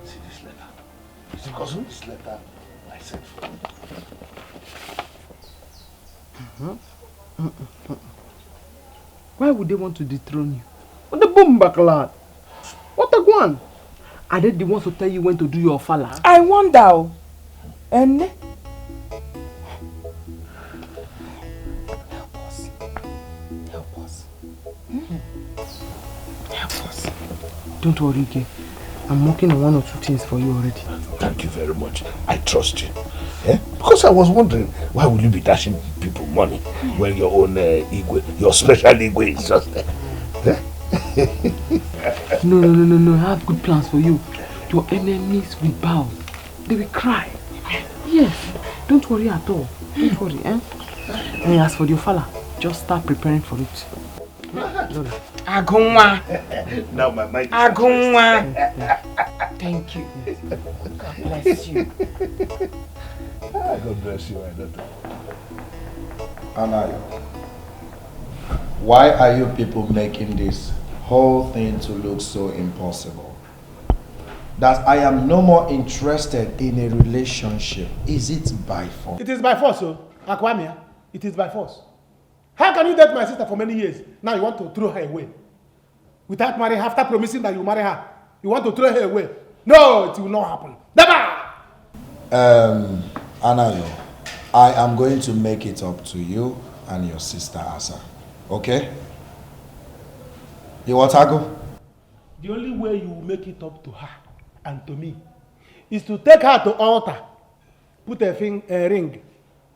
See this letter. It's because of this letter I sent for you. Why would they want to dethrone you? What the boom back lad? What the one? Are they the ones to tell you when to do your fala? I wonder. And help us. Help us. Help us. Don't worry, Ike. I'm working on 1 or 2 things for you already. Thank you very much. I trust you. Eh? Because I was wondering, why would you be dashing people money when your own igwe, your special igwe is just there? Eh? No. I have good plans for you. Your enemies will bow. They will cry. Yes. Don't worry at all. Don't worry, eh? And as for your fala, just start preparing for it. Agunwa. Now my mind is Agunwa. Thank you. God bless you. God bless you, my daughter. Anayo, why are you people making this whole thing to look so impossible? That I am no more interested in a relationship. Is it by force? It is by force, oh. Akwamia. It is by force. How can you date my sister for many years? Now you want to throw her away. Without marrying her, after promising that you marry her. You want to throw her away. No, it will not happen. Never! Anayo, I am going to make it up to you and your sister Asa. Okay? You want to go? The only way you will make it up to her and to me is to take her to altar, put a ring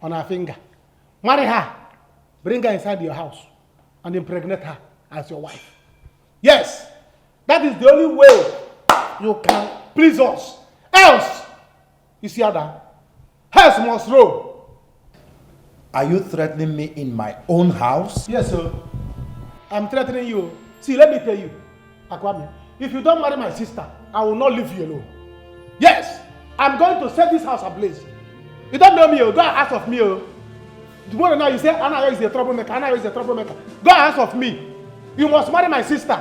on her finger, marry her, bring her inside your house, and impregnate her as your wife. Yes, that is the only way you can please us. Else, you see how that? Else must roll. Are you threatening me in my own house? Yes, sir. I'm threatening you. See, let me tell you, Akwami, if you don't marry my sister, I will not leave you alone. Yes, I'm going to set this house ablaze. You don't know me, go and ask of me. Tomorrow now you say Anna is a troublemaker, Anna is a troublemaker. Go and ask of me. You must marry my sister.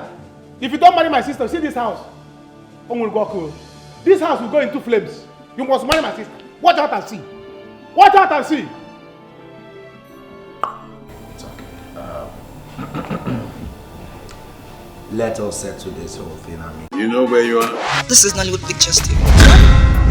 If you don't marry my sister, see this house. This house will go into flames. You must marry my sister. Watch out and see. Watch out and see. It's okay. Let us settle this whole thing. You know where you are? This is Nollywood Pictures TV.